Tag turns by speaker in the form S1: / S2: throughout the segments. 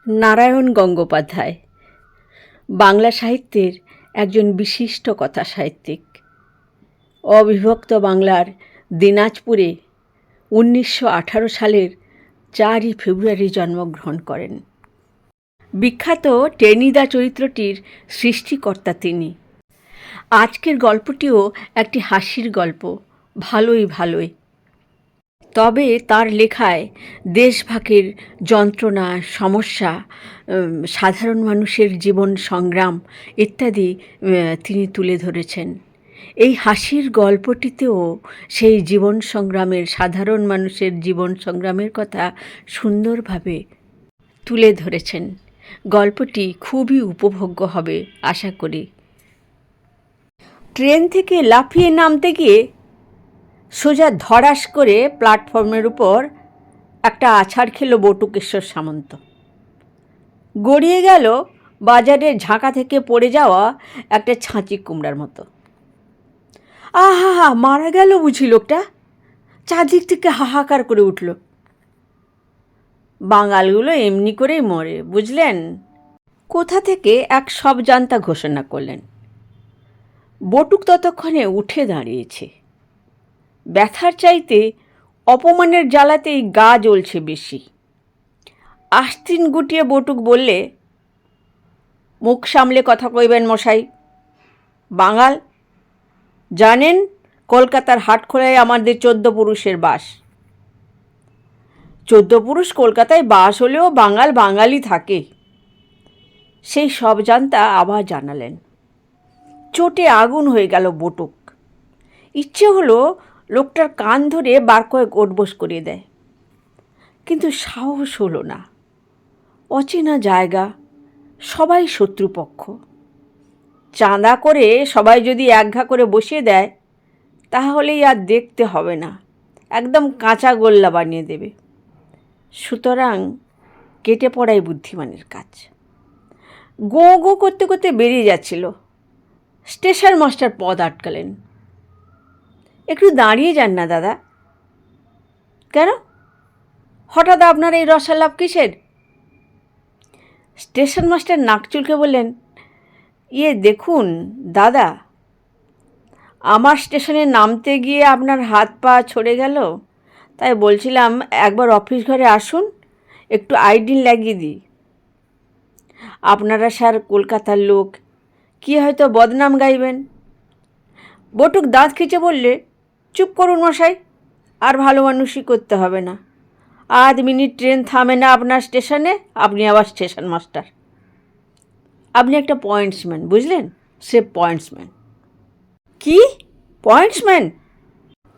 S1: নারায়ণ গঙ্গোপাধ্যায় বাংলা সাহিত্যের একজন বিশিষ্ট কথা সাহিত্যিক। অবিভক্ত বাংলার দিনাজপুরে 1918 সালের 4 ফেব্রুয়ারি জন্মগ্রহণ করেন। বিখ্যাত টেনিদা চরিত্রটির সৃষ্টিকর্তা তিনি। আজকের গল্পটিও একটি হাসির গল্প, ভালোই। তবে তার লেখায় দেশভাগের যন্ত্রণা, সমস্যা, সাধারণ মানুষের জীবন সংগ্রাম ইত্যাদি তিনি তুলে ধরেছেন। এই হাসির গল্পটিতেও সেই জীবন সংগ্রামের, সাধারণ মানুষের জীবন সংগ্রামের কথা সুন্দরভাবে তুলে ধরেছেন। গল্পটি খুবই উপভোগ্য হবে আশা করি। ট্রেন থেকে লাফিয়ে নামতে গিয়ে সোজা ধড়াস করে প্ল্যাটফর্মের উপর একটা আছাড় খেল বটুকেশ্বর সামন্ত। গড়িয়ে গেল বাজারের ঝাঁকা থেকে পড়ে যাওয়া একটা ছাঁচি কুমড়ার মতো। আহা, মারা গেল বুঝি লোকটা? চারদিক থেকে হাহাকার করে উঠল। বাঙালগুলো এমনি করেই মরে, বুঝলেন? কোথা থেকে এক সব জান্তা ঘোষণা করলেন। বটুক ততক্ষণে উঠে দাঁড়িয়েছে। ব্যথার চাইতে অপমানের জ্বালাতেই গা জ্বলছে বেশি। আস্তিন গুটিয়ে বটুক বললে, মুখ সামলে কথা কইবেন মশাই। বাঙাল, জানেন কলকাতার হাটখোলায় আমাদের 14 পুরুষের বাস। 14 পুরুষ কলকাতায় বাস হলেও বাঙালি থাকে। সেই সব জানতা আবার জানালেন। চোটে আগুন হয়ে গেল বটুক। ইচ্ছে হলো লোকটার কান ধরে বার কয়েক ওঠবোস করিয়ে দেয়, কিন্তু সাহস হলো না। অচেনা জায়গা, সবাই শত্রুপক্ষ। চাঁদা করে সবাই যদি একঘা করে বসিয়ে দেয় তাহলেই আর দেখতে হবে না, একদম কাঁচা গোল্লা বানিয়ে দেবে। সুতরাং কেটে পড়াই বুদ্ধিমানের কাজ। গো করতে করতে বেরিয়ে যাচ্ছিল। স্টেশন মাস্টার পথ আটকালেন। একটু দাঁড়িয়ে যান না দাদা। কেন? হঠাৎ আপনার এই রসালাপ কিসের? স্টেশন মাস্টার নাক চুলকে বললেন, দেখুন দাদা, আমার স্টেশনে নামতে গিয়ে আপনার হাত পা ছড়ে গেল, তাই বলছিলাম একবার অফিস ঘরে আসুন, একটু আইডিন লাগিয়ে দিই। আপনারা স্যার কলকাতার লোক, কি হয়তো বদনাম গাইবেন। বটুক দাঁত খিচে বললে, চুপ করুন মশাই, আর ভালো মানুষই করতে হবে না। আধ মিনিট ট্রেন থামে না আপনার স্টেশনে, আপনি আবার স্টেশন মাস্টার। আপনি একটা পয়েন্টসম্যান, বুঝলেন? সে পয়েন্টসম্যান। কি পয়েন্টসম্যান?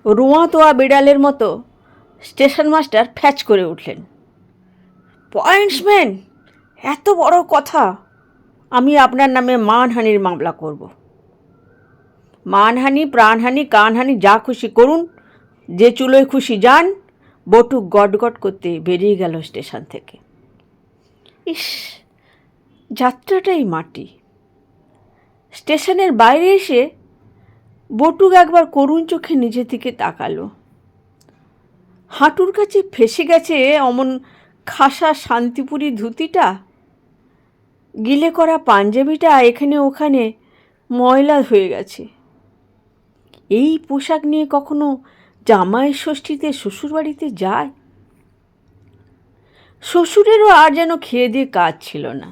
S1: রোঁয়া তোয়া বিড়ালের মতো স্টেশন মাস্টার ফ্যাচ করে উঠলেন। পয়েন্টসম্যান? এত বড় কথা! আমি আপনার নামে মানহানির মামলা করব। মানহানি, প্রাণহানি, কানহানি, যা খুশি করুন, যে চুলোয় খুশি যান। বটুক গটগট করতে বেরিয়ে গেল স্টেশন থেকে। ইস, যাত্রাটাই মাটি। স্টেশনের বাইরে এসে বটুক একবার করুণ চোখে নিজের দিকে তাকালো। হাঁটুর কাছে ফেসে গেছে অমন খাসা শান্তিপুরি ধুতিটা, গিলে করা পাঞ্জাবিটা এখানে ওখানে ময়লা হয়ে গেছে। এই পোশাক নিয়ে কখনো জামাই ষষ্ঠীতে শ্বশুরবাড়িতে যায়? শ্বশুরেরও আর যেন খেয়ে দিয়ে কাজ ছিল না।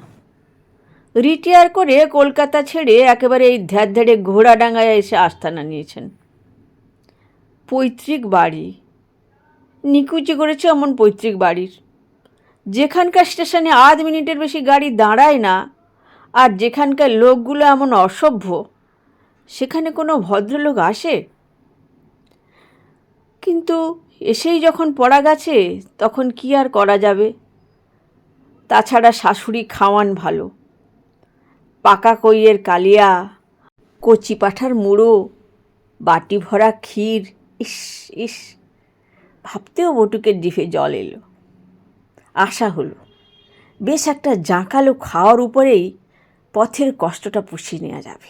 S1: রিটায়ার করে কলকাতা ছেড়ে একেবারে এই ধ্যাড় ঘোড়াডাঙ্গায় এসে আস্থানা নিয়েছেন। পৈতৃক বাড়ি, নিকুচি করেছে এমন পৈতৃক বাড়ির, যেখানকার স্টেশনে আধ মিনিটের বেশি গাড়ি দাঁড়ায় না, আর যেখানকার লোকগুলো এমন অসভ্য, সেখানে কোনো ভদ্রলোক আসে? কিন্তু এসেই যখন পড়া গেছে তখন কি আর করা যাবে? তাছাড়া শাশুড়ি খাওয়ান ভালো। পাকা কইয়ের কালিয়া, কচি পাঁঠার মুড়ো, বাটি ভরা ক্ষীর, ইস, ভাবতেও বটুকের জিভে জল এলো। আশা হলো বেশ একটা জাঁকালো খাওয়ার উপরেই পথের কষ্টটা পুষিয়ে নেওয়া যাবে।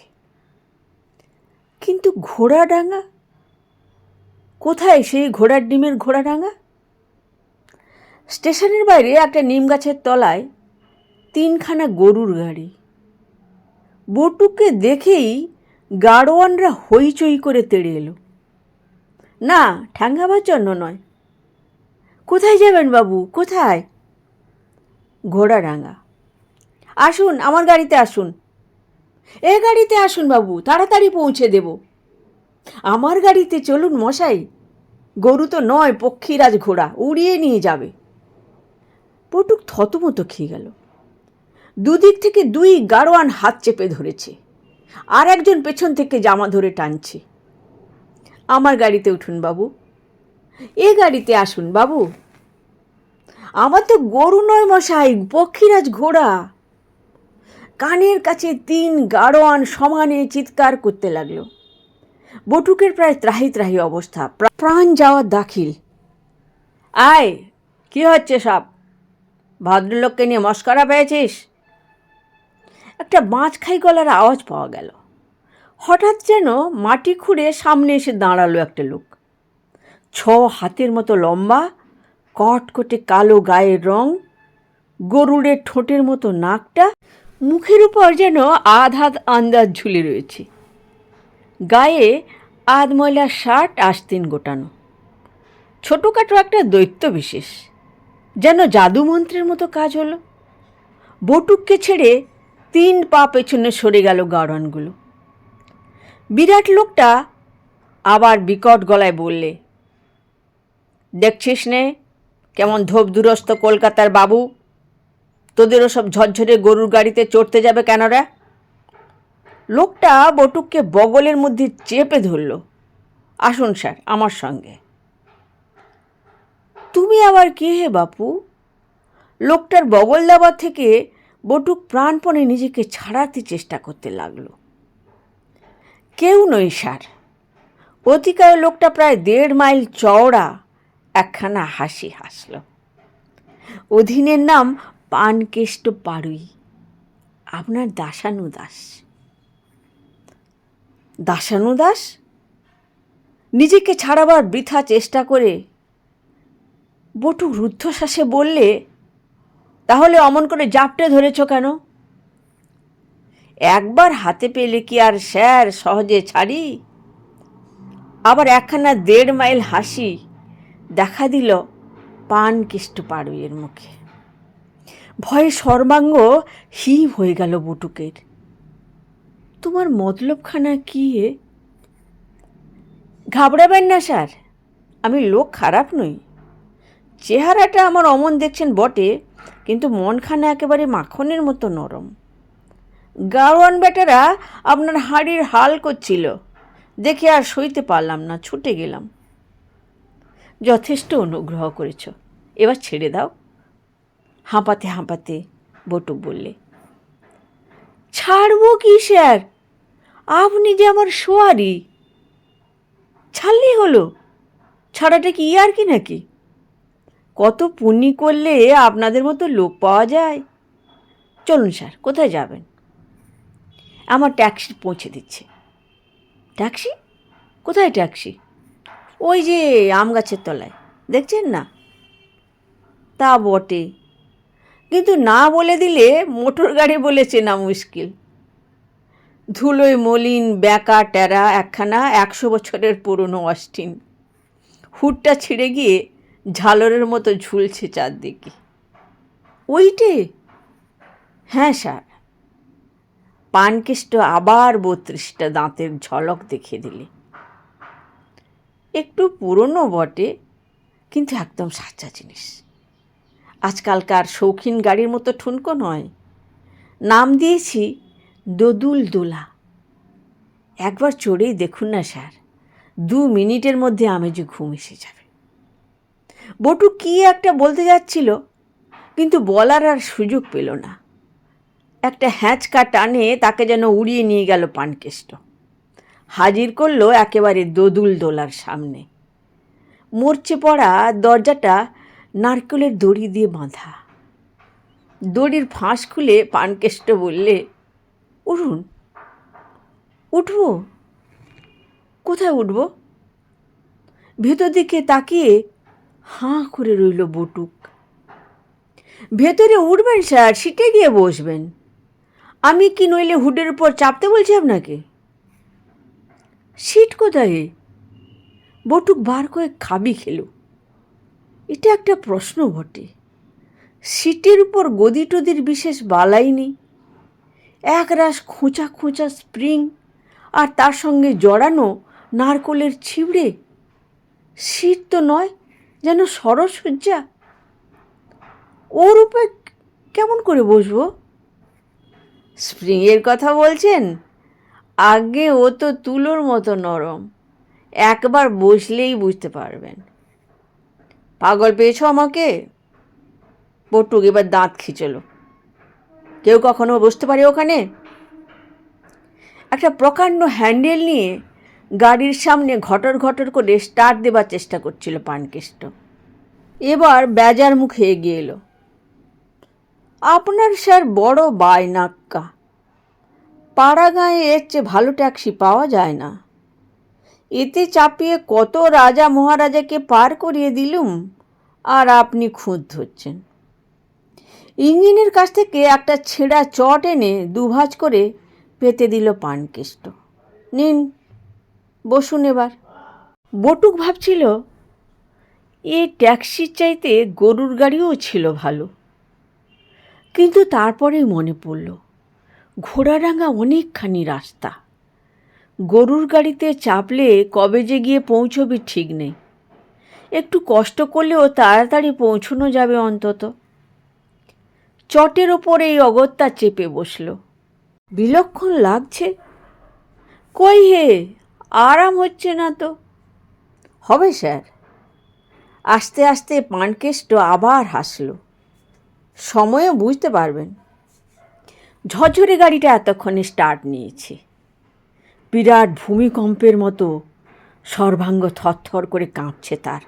S1: কিন্তু ঘোড়াডাঙ্গা কোথায়? সেই ঘোড়ার ডিমের ঘোড়াডাঙ্গা? স্টেশনের বাইরে একটা নিম গাছের তলায় তিনখানা গরুর গাড়ি। বটুককে দেখেই গাড়োয়ানরা হইচই করে তেড়ে এলো। না, ঠ্যাঙ্গাবার জন্য নয়। কোথায় যাবেন বাবু, কোথায়? ঘোড়াডাঙ্গা। আসুন, আমার গাড়িতে আসুন। এ গাড়িতে আসুন বাবু, তাড়াতাড়ি পৌঁছে দেব। আমার গাড়িতে চলুন মশাই, গরু তো নয়, পক্ষীরাজ ঘোড়া, উড়িয়ে নিয়ে যাবে। বটুক থতমত খেয়ে গেল। দুদিক থেকে দুই গাড়োয়ান হাত চেপে ধরেছে, আর একজন পেছন থেকে জামা ধরে টানছে। আমার গাড়িতে উঠুন বাবু, এ গাড়িতে আসুন বাবু। আমার তো গরু নয় মশাই, পক্ষীরাজ ঘোড়া। কানের কাছে তিন গাড়োয়ান সমানে চিৎকার করতে লাগলো। বটুকের প্রায় ত্রাহি ত্রাহি অবস্থা, প্রাণ যাওয়ার দাখিল। আয়, কি হচ্ছে সব? ভদ্রলোককে নিয়ে মস্করা পেয়েছিস? একটা বাঁচখাই গলার আওয়াজ পাওয়া গেল। হঠাৎ যেন মাটি খুঁড়ে সামনে এসে দাঁড়ালো একটা লোক। 6 হাতের মতো লম্বা, কটকটে কালো গায়ের রং, গরুড়ের ঠোঁটের মতো নাকটা, মুখের উপর যেন আধ হাত আন্দাজ ঝুলে রয়েছে। গায়ে আধময়লা শার্ট আস্তিন গোটানো। ছোটোখাটো একটা দৈত্য বিশেষ, যেন জাদুমন্ত্রের মতো কাজ হলো। বটুককে ছেড়ে 3 পা পেছনে সরে গেল গাড়োয়ানগুলো। বিরাট লোকটা আবার বিকট গলায় বললে, দেখছিস নে কেমন ধোপ দুরস্ত কলকাতার বাবু, তোদেরও সব ঝরঝরে গরুর গাড়িতে চড়তে যাবে কেন রে? লোকটা বটুককে বগলের মধ্যে চেপে ধরল। আসুন স্যার, আমার সঙ্গে। তুমি আবার কে হে বাপু? লোকটার বগল দাবার থেকে বটুক প্রাণপণে নিজেকে ছাড়াতে চেষ্টা করতে লাগলো। কেউ নই স্যার। অতিকায় লোকটা প্রায় 1.5 মাইল চওড়া একখানা হাসি হাসল। অধীনের নাম পানকেষ্ট পাড়ুই, আপনার দাসানুদাস। দাসানুদাস? নিজেকে ছাড়াবার বৃথা চেষ্টা করে বটু রুদ্ধশ্বাসে বললে, তাহলে অমন করে জাপটে ধরেছ কেন? একবার হাতে পেলে কি আর স্যার সহজে ছাড়ি? আবার একখানা 1.5 মাইল হাসি দেখা দিল পানকেষ্ট পাড়ুইয়ের মুখে। ভয়ে সর্বাঙ্গ হিম হয়ে গেল বটুকের। তোমার মতলবখানা কি এ? ঘাবড়াবেন না স্যার, আমি লোক খারাপ নই। চেহারাটা আমার অমন দেখছেন বটে, কিন্তু মনখানা একেবারে মাখনের মতো নরম। গাড়োয়ান বেটারা আপনার হাঁড়ির হাল করছিল, দেখে আর সইতে পারলাম না, ছুটে গেলাম। যথেষ্ট অনুগ্রহ করেছ, এবার ছেড়ে দাও। হাঁপাতে হাঁপাতে বটুক বললে, ছাড়বো কি স্যার, আপনি যে আমার সোয়ারি। ছাড়লেই হলো, ছাড়াটা কি আর কি নাকি? কত পুণ্যি করলে আপনাদের মতো লোক পাওয়া যায়। চলুন স্যার, কোথায় যাবেন? আমার ট্যাক্সি পৌঁছে দিচ্ছে। ট্যাক্সি? কোথায় ট্যাক্সি? ওই যে আম গাছের তলায়, দেখছেন না? তা বটে, কিন্তু না বলে দিলে মোটর গাড়ি বলে চেনা মুশকিল। ধুলোয় মলিন ব্যাকা টেরা একখানা 100 বছরের পুরনো অস্টিন। হুডটা ছিঁড়ে গিয়ে ঝালরের মতো ঝুলছে চারদিকে। ওইটে? হ্যাঁ স্যার। পানকেষ্ট আবার 32টা দাঁতের ঝলক দেখিয়ে দিলে। একটু পুরনো বটে, কিন্তু একদম সাচ্চা জিনিস। আজকালকার শৌখিন গাড়ির মতো ঠুনকো নয়। নাম দিয়েছি দোদুল দোলা। একবার চড়েই দেখুন না স্যার, 2 মিনিটের মধ্যে আমেজে ঘুম এসে যাবে। বটু কি একটা বলতে যাচ্ছিল, কিন্তু বলার আর সুযোগ পেল না। একটা হ্যাঁচকা টানে তাকে যেন উড়িয়ে নিয়ে গেল পানকেষ্ট। হাজির করলো একেবারে দোদুল দোলার সামনে। মরচে পড়া দরজাটা নারকেলের দড়ি দিয়ে বাঁধা। দড়ির ফাঁস খুলে পানকেষ্ট বললে, উঠুন। উঠব? কোথায় উঠব? ভেতর দিকে তাকিয়ে হাঁ করে রইল বটুক। ভেতরে উঠবেন স্যার, সিটে গিয়ে বসবেন। আমি কি নইলে হুডের উপর চাপতে বলছি আপনাকে? সিট কোথায়? বটুক বার করে খাবি খেল। এটা একটা প্রশ্ন বটে। সিটের উপর গদি টদির বিশেষ বালাই নেই। একরাশ খোঁচা খোঁচা স্প্রিং আর তার সঙ্গে জড়ানো নারকোলের ছিবড়ে। সিট তো নয়, যেন সরসজ্জা। ওর উপরে কেমন করে বসবো? স্প্রিংয়ের কথা বলছেন? আগে ও তো তুলোর মতো নরম, একবার বসলেই বুঝতে পারবেন। পাগল পেয়েছ আমাকে? বটুক এবার দাঁত খিচল। কেউ কখনো বসতে পারে ওখানে? একটা প্রকাণ্ড হ্যান্ডেল নিয়ে গাড়ির সামনে ঘটর ঘটর করে স্টার্ট দেবার চেষ্টা করছিল পানকেষ্ট। এবার বেজার মুখে এগিয়ে এলো। আপনার স্যার বড় বায়নাক্কা। পাড়া গাঁয়ে এর চেয়ে ভালো ট্যাক্সি পাওয়া যায় না। এতে চাপিয়ে কত রাজা মহারাজাকে পার করিয়ে দিলুম, আর আপনি খুঁত ধরছেন। ইঞ্জিনের কাছ থেকে একটা ছেঁড়া চট এনে দুভাজ করে পেতে দিল পানকেষ্ট। নিন, বসুন এবার। বটুক ভাবছিল, এ ট্যাক্সির চাইতে গরুর গাড়িও ছিল ভালো। কিন্তু তারপরেই মনে পড়ল, ঘোড়াডাঙ্গা অনেকখানি রাস্তা। গরুর গাড়িতে চাপলে কবে যে গিয়ে পৌঁছবি ঠিক নেই। একটু কষ্ট করলেও তাড়াতাড়ি পৌঁছানো যাবে অন্তত। চটের ওপর এই অগত্যা চেপে বসল। বিলক্ষণ লাগছে। কই হে, আরাম হচ্ছে না তো? হবে স্যার। আস্তে আস্তে পানকেষ্ট আবার হাসল। সময়ে বুঝতে পারবেন। ঝরঝরে গাড়িটা এতক্ষণে স্টার্ট নিয়েছে। বিরাট ভূমিকম্পের মতো সর্বাঙ্গ থরথর করে কাঁপছে তার।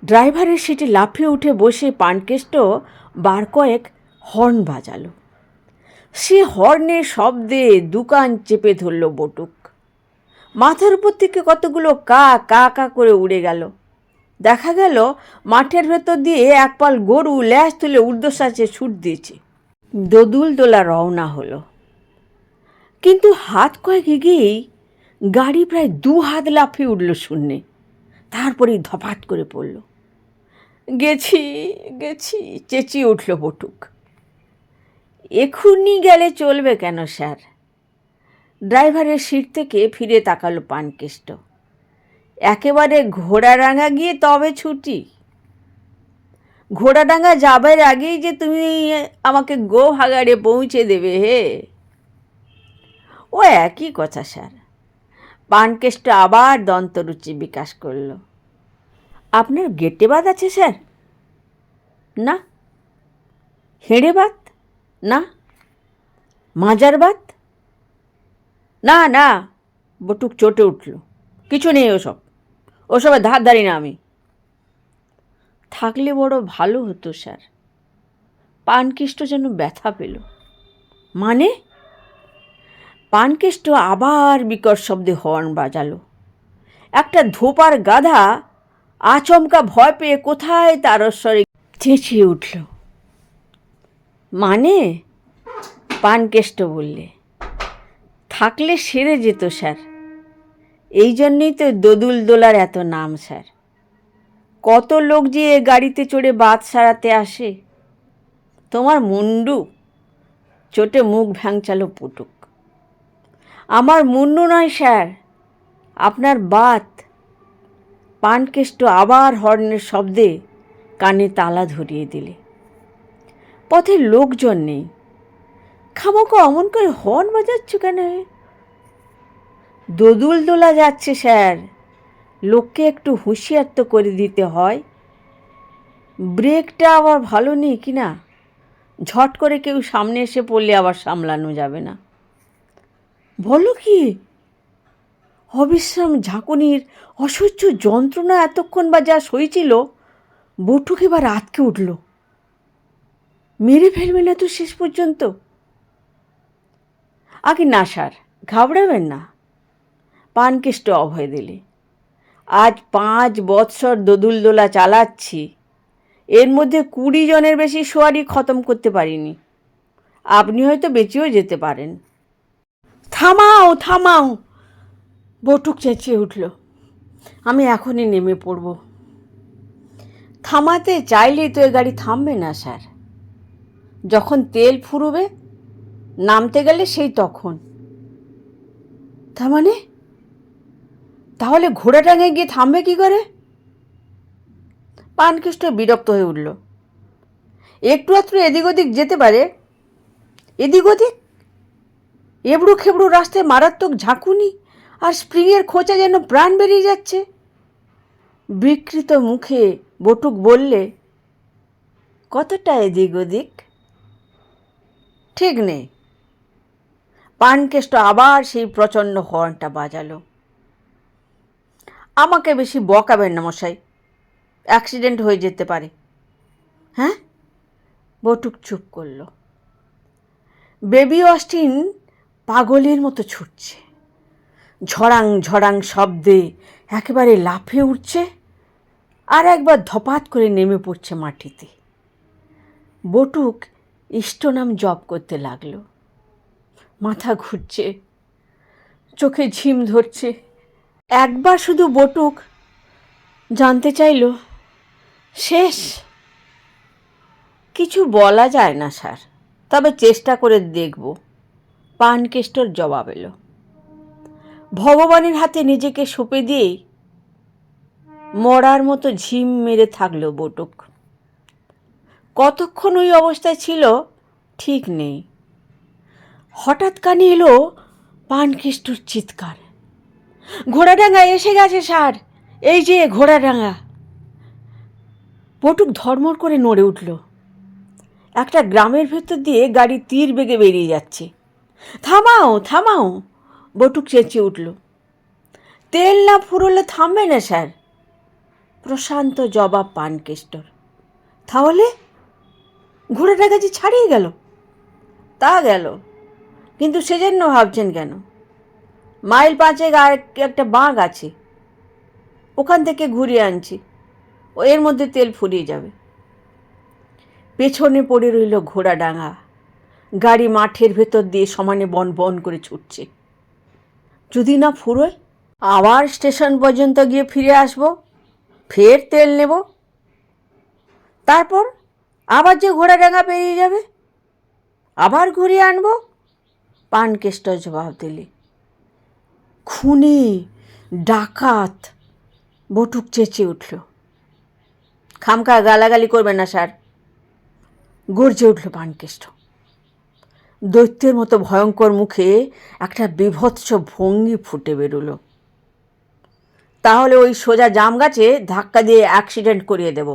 S1: ড্রাইভারের সিটে লাফিয়ে উঠে বসে পানকেষ্ট বার কয়েক হর্ন বাজালো। সে হর্নের শব্দে দুকান চেপে ধরল বটুক। মাথার উপর থেকে কতগুলো কা কা কা করে উড়ে গেল। দেখা গেল মাঠের ভেতর দিয়ে একপাল গরু ল্যাজ তুলে ঊর্ধ্বশ্বাসে ছুট দিয়েছে। দোদুল দোলা রওনা হলো। কিন্তু হাত কয়েক এগিয়েই গাড়ি প্রায় 2 হাত লাফিয়ে উঠল শূন্যে। তারপরেই ধপাট করে পড়ল। গেছি গেছি চেঁচিয়ে উঠল বটুক। এক্ষুনি গেলে চলবে কেন স্যার? ড্রাইভারের সিট থেকে ফিরে তাকালো পানকেষ্ট। একেবারে ঘোড়াডাঙ্গা গিয়ে তবে ছুটি? ঘোড়াডাঙ্গা যাবার আগেই যে তুমি আমাকে গোভাগাড়ে পৌঁছে দেবে হে? ও একই কথা স্যার। পানকেষ্ট আবার দন্তরুচি বিকাশ করল। আপনার গেটে বাত আছে স্যার? না। হেঁড়ে বাত? না। মাজার বাত? না না। বটুক চটে উঠল। কিছু নেই ওসব। ওসবের ধার ধারি না আমি। থাকলে বড় ভালো হতো স্যার। পানকেষ্ট যেন ব্যথা পেল। মানে? পানকেষ্ট আবার বিকট শব্দে হর্ন বাজালো। একটা ধোপার গাধা আচমকা ভয় পেয়ে কোথায় তারস্বরে চেঁচিয়ে উঠল। মানে? পানকেষ্ট বললে। থাকলে সেরে যেত স্যার। এই জন্যই তো দোদুল দোলার এত নাম স্যার। কত লোক যে এ গাড়িতে চড়ে বাত সারাতে আসে। তোমার মুন্ডু। চোটে মুখ ভ্যাংচালো পুটুক। আমার মুন্ডু নয় স্যার, আপনার বাত। পানকেষ্ট আবার হর্নের শব্দে কানে তালা ধরিয়ে দিলে। পথে লোকজন নেই। খামোকা অমন করে হর্ন বাজাচ্ছ কেন? দোদুল দোলা যাচ্ছে স্যার। লোককে একটু হুঁশিয়ার তো করে দিতে হয়। ব্রেকটা আবার ভালো নেই কি না? ঝট করে কেউ সামনে এসে পড়লে আবার সামলানো যাবে না। বলো কি? অবিশ্রাম ঝাঁকুনির অসহ্য যন্ত্রণা এতক্ষণ বা যা সইছিল, বটুক এবার আতকে উঠল। মেরে ফেলবে না তো শেষ পর্যন্ত? আগে না স্যার, ঘাবড়াবেন না। পানকেষ্ট অভয় দিলে। আজ 5 বৎসর দোদুল দোলা চালাচ্ছি। এর মধ্যে 20 জনের বেশি সোয়ারি খতম করতে পারিনি। আপনি হয়তো বেঁচেও যেতে পারেন। থামাও থামাও, বটুক চেঁচিয়ে উঠল। আমি এখনই নেমে পড়ব। থামাতে চাইলেই তো এ গাড়ি থামবে না স্যার। যখন তেল ফুরোবে, নামতে গেলে সেই তখন। তার মানে তাহলে ঘোড়াডাঙ্গায় গিয়ে থামবে কি করে? পানকেষ্ট বিরক্ত হয়ে উঠল। একটু আধটু এদিক ওদিক যেতে পারে। এদিক ওদিক? এবড়ো খেবড়ো রাস্তায় মারাত্মক ঝাঁকুনি আর স্প্রিংয়ের খোঁচা যেন প্রাণ বেরিয়ে যাচ্ছে। বিকৃত মুখে বটুক বললে, কতটা এদিক ওদিক? ঠিক নেই। পানকেষ্ট আবার সেই প্রচণ্ড হর্নটা বাজালো। আমাকে বেশি বকাবেন না মশাই, অ্যাক্সিডেন্ট হয়ে যেতে পারে। হ্যাঁ? বটুক চুপ করল। বেবি অস্টিন পাগলের মতো ছুটছে, ঝড়াং ঝড়াং শব্দে একেবারে লাফিয়ে উঠছে, আর একবার ধপাত করে নেমে পড়ছে মাটিতে। বটুক ইষ্টনাম জপ করতে লাগলো। মাথা ঘুরছে, চোখে ঝিম ধরছে। একবার শুধু বটুক জানতে চাইল, শেষ? কিছু বলা যায় না স্যার, তবে চেষ্টা করে দেখব, পানকেষ্টর জবাব এলো। ভগবানের হাতে নিজেকে সঁপে দিয়েই মরার মতো ঝিম মেরে থাকলো বটুক। কতক্ষণ ওই অবস্থায় ছিল ঠিক নেই। হঠাৎ কানে এলো পানকেষ্টর চিৎকার, ঘোড়াডাঙ্গা এসে গেছে স্যার, এই যে ঘোড়াডাঙ্গা। বটুক ধর্মর করে নড়ে উঠল। একটা গ্রামের ভেতর দিয়ে গাড়ি তীর বেগে বেরিয়ে যাচ্ছে। থামাও থামাও, বটুক চেঁচিয়ে উঠল। তেল না ফুরোলে থামবে না স্যার, প্রশান্ত জবাব পানকেষ্টর। তাহলে ঘোড়াডাঙ্গা যে ছাড়িয়ে গেল? তা গেল, কিন্তু সেজন্য ভাবছেন কেন? মাইল 5 আর একটা বাঁক আছে, ওখান থেকে ঘুরিয়ে আনছি, ও এর মধ্যে তেল ফুরিয়ে যাবে। পেছনে পড়ে রইল ঘোড়াডাঙ্গা। গাড়ি মাঠের ভেতর দিয়ে সমানে বন বন করে ছুটছে। যদি না ফুরোয়, আবার স্টেশন পর্যন্ত গিয়ে ফিরে আসব, ফের তেল নেব, তারপর আবার যে ঘোড়াডাঙ্গা পেরিয়ে যাবে, আবার ঘুরিয়ে আনবো। পানকেষ্ট জবাব দিলে। খুনি, ডাকাত, বটুক চেঁচিয়ে উঠল। খামখা গালাগালি করবেন না স্যার, গর্জে উঠল পানকেষ্ট। দৈত্যের মতো ভয়ঙ্কর মুখে একটা বিভৎস ভঙ্গি ফুটে বেরোল। তাহলে ওই সোজা জাম গাছে ধাক্কা দিয়ে অ্যাক্সিডেন্ট করিয়ে দেব।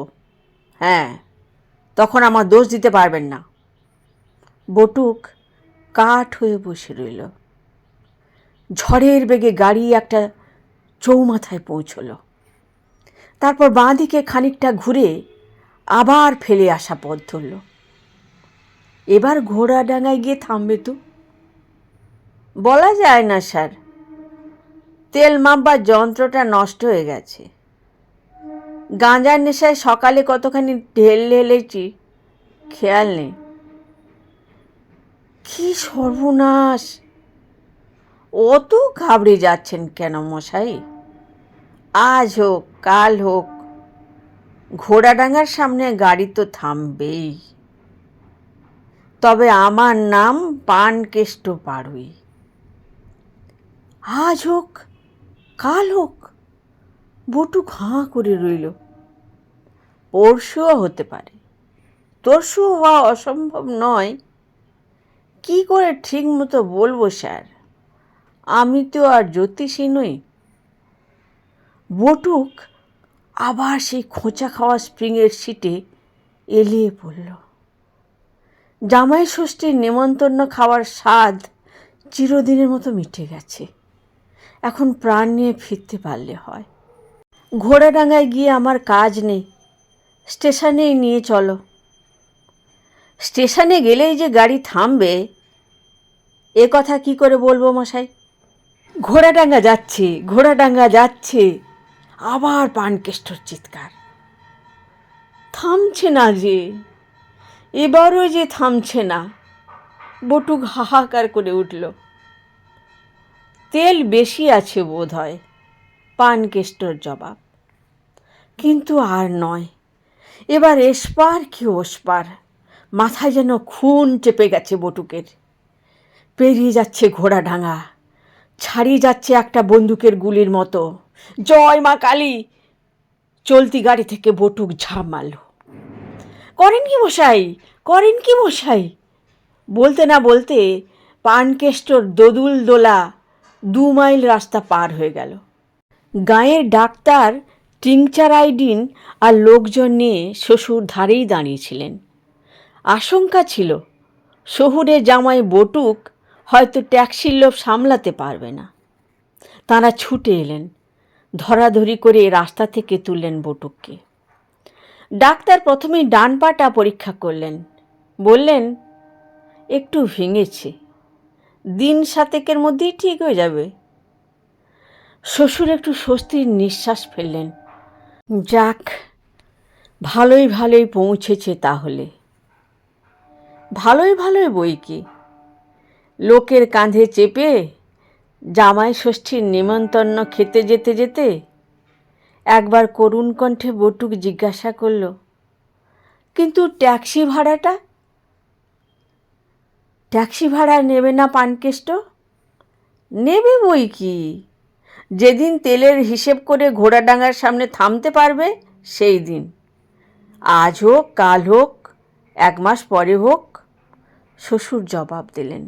S1: হ্যাঁ, তখন আমার দোষ দিতে পারবেন না। বটুক কাঠ হয়ে বসে রইল। ঝড়ের বেগে গাড়ি একটা চৌমাথায় পৌঁছল। তারপর বাঁ দিকে খানিকটা ঘুরে আবার ফেলে আসা পথ ধরল। এবার ঘোড়াডাঙ্গায় গিয়ে থামবে তো? বলা যায় না স্যার, তেল মাপবার যন্ত্রটা নষ্ট হয়ে গেছে। গাঁজার নেশায় সকালে কতখানি ঢেলেছি, খেয়াল নেই। কি সর্বনাশ! অত ঘাবড়ে যাচ্ছেন কেন মশাই? আজ হোক কাল হোক, ঘোড়াডাঙ্গার সামনে গাড়ি তো থামবেই। তবে আমার নাম পানকেষ্ট পাড়ুই। আজ হোক কাল হোক, বটুক হাঁ করে রইল। পরশুও হতে পারে, তরশুও হওয়া অসম্ভব নয়। কি করে ঠিক মতো বলবো স্যার, আমি তো আর জ্যোতিষী নই। বটুক আবার সেই খোঁচা খাওয়া স্প্রিংয়ের সিটে এলিয়ে পড়ল। জামাই ষষ্ঠীর নেমন্তন্ন খাওয়ার স্বাদ চিরদিনের মতো মিটে গেছে। এখন প্রাণ নিয়ে ফিরতে পারলে হয়। ঘোড়াডাঙ্গায় গিয়ে আমার কাজ নেই, স্টেশনেই নিয়ে চলো। স্টেশনে গেলেই যে গাড়ি থামবে, এ কথা কি করে বলবো মশাই? ঘোড়াডাঙ্গা যাচ্ছে, ঘোড়াডাঙ্গা যাচ্ছে, আবার পানকেষ্টর চিৎকার। থামছে না যে, এবারও যে থামছে না। বটুক হাহাকার করে উঠল। তেল বেশি আছে বোধ হয়, পানকেষ্টর জবাব। কিন্তু আর নয়, এবার এসপার কি ওসপার। মাথায় যেন খুন চেপে গেছে বটুকের। পেরিয়ে যাচ্ছে ঘোড়াডাঙ্গা, ছাড়িয়ে যাচ্ছে একটা বন্দুকের গুলির মতো। জয় মা কালী! চলতি গাড়ি থেকে বটুক ঝাঁপ মারল। করেন কি মশাই, করেন কি মশাই! বলতে না বলতে পানকেষ্টর দোদুল দোলা 2 মাইল রাস্তা পার হয়ে গেল। গাঁয়ের ডাক্তার টিংচার আইডিন আর লোকজন নিয়ে শ্বশুর ধারেই দাঁড়িয়েছিলেন। আশঙ্কা ছিল শহুরে জামাই বটুক হয়তো ট্যাক্সির লোভ সামলাতে পারবে না। তাঁরা ছুটে এলেন, ধরাধরি করে রাস্তা থেকে তুললেন বটুককে। ডাক্তার প্রথমেই ডান পাটা পরীক্ষা করলেন, বললেন একটু ভেঙেছে, দিন 7 মধ্যেই ঠিক হয়ে যাবে। শ্বশুর একটু স্বস্তির নিঃশ্বাস ফেললেন। যাক, ভালোই ভালোই পৌঁছেছে তাহলে। ভালোই ভালোই বই কি, লোকের কাঁধে চেপে জামাই ষষ্ঠীর নেমন্তন্ন খেতে যেতে যেতে একবার করুণ কণ্ঠে বটুক জিজ্ঞাসা করল, কিন্তু ট্যাক্সি ভাড়াটা? ট্যাক্সি ভাড়া নেবে না পানকেষ্ট? নেবে বই কি, যেদিন তেলের হিসেব করে ঘোড়াডাঙ্গার সামনে থামতে পারবে সেই দিন। আজ হোক, কাল হোক, 1 মাস পরে হোক, শ্বশুর জবাব দিলেন।